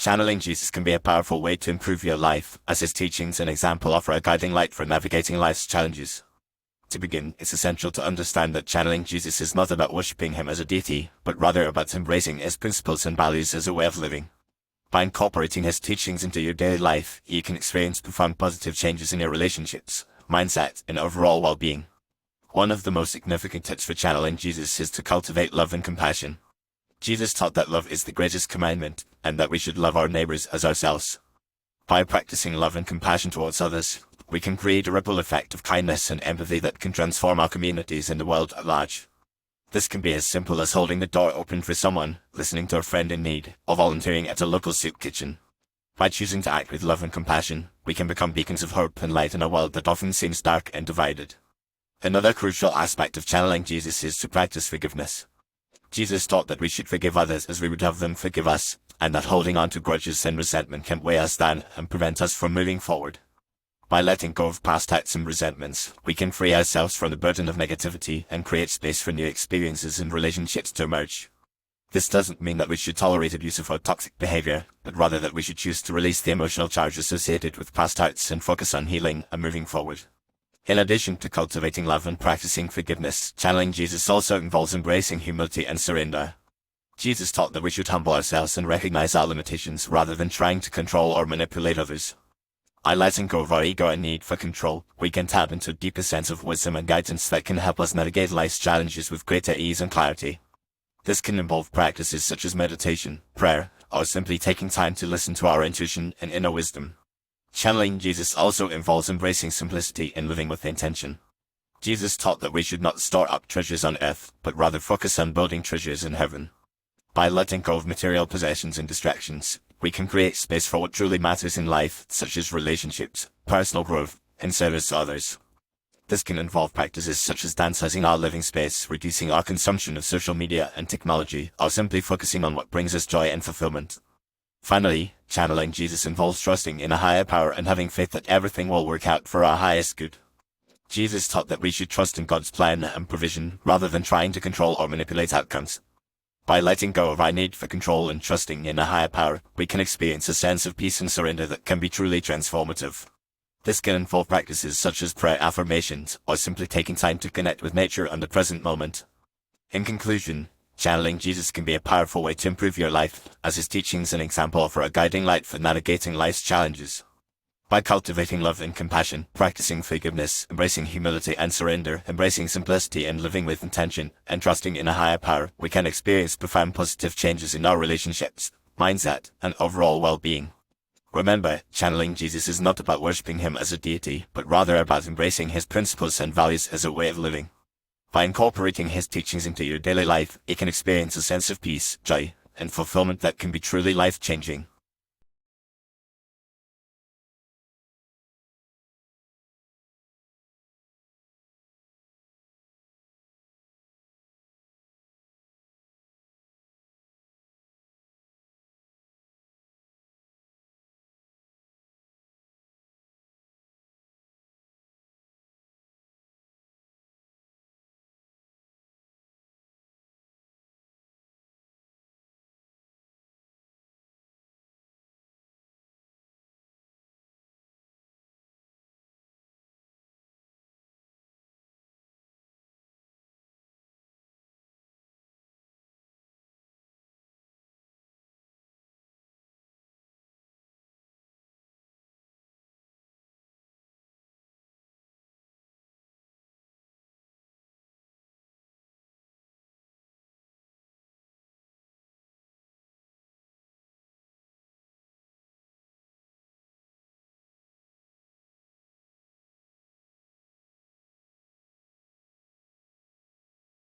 Channeling Jesus can be a powerful way to improve your life, as his teachings and example offer a guiding light for navigating life's challenges. To begin, it's essential to understand that channeling Jesus is not about worshipping him as a deity, but rather about embracing his principles and values as a way of living. By incorporating his teachings into your daily life, you can experience profound positive changes in your relationships, mindset, and overall well-being. One of the most significant tips for channeling Jesus is to cultivate love and compassion. Jesus taught that love is the greatest commandment, and that we should love our neighbors as ourselves. By practicing love and compassion towards others, we can create a ripple effect of kindness and empathy that can transform our communities and the world at large. This can be as simple as holding the door open for someone, listening to a friend in need, or volunteering at a local soup kitchen. By choosing to act with love and compassion, we can become beacons of hope and light in a world that often seems dark and divided. Another crucial aspect of channeling Jesus is to practice forgiveness. Jesus taught that we should forgive others as we would have them forgive us, and that holding on to grudges and resentment can weigh us down and prevent us from moving forward. By letting go of past hurts and resentments, we can free ourselves from the burden of negativity and create space for new experiences and relationships to emerge. This doesn't mean that we should tolerate abusive or toxic behavior, but rather that we should choose to release the emotional charge associated with past hurts and focus on healing and moving forward. In addition to cultivating love and practicing forgiveness, channeling Jesus also involves embracing humility and surrender. Jesus taught that we should humble ourselves and recognize our limitations rather than trying to control or manipulate others. By letting go of our ego and need for control, we can tap into a deeper sense of wisdom and guidance that can help us navigate life's challenges with greater ease and clarity. This can involve practices such as meditation, prayer, or simply taking time to listen to our intuition and inner wisdom. Channeling Jesus also involves embracing simplicity and living with intention. Jesus taught that we should not store up treasures on earth, but rather focus on building treasures in heaven. By letting go of material possessions and distractions, we can create space for what truly matters in life, such as relationships, personal growth, and service to others. This can involve practices such as downsizing our living space, reducing our consumption of social media and technology, or simply focusing on what brings us joy and fulfillment. Finally, channeling Jesus involves trusting in a higher power and having faith that everything will work out for our highest good. Jesus taught that we should trust in God's plan and provision rather than trying to control or manipulate outcomes. By letting go of our need for control and trusting in a higher power, we can experience a sense of peace and surrender that can be truly transformative. This can involve practices such as prayer affirmations, or simply taking time to connect with nature and the present moment. In conclusion, channeling Jesus can be a powerful way to improve your life, as his teachings and example offer a guiding light for navigating life's challenges. By cultivating love and compassion, practicing forgiveness, embracing humility and surrender, embracing simplicity and living with intention, and trusting in a higher power, we can experience profound positive changes in our relationships, mindset, and overall well-being. Remember, channeling Jesus is not about worshipping him as a deity, but rather about embracing his principles and values as a way of living. By incorporating his teachings into your daily life, you can experience a sense of peace, joy, and fulfillment that can be truly life-changing.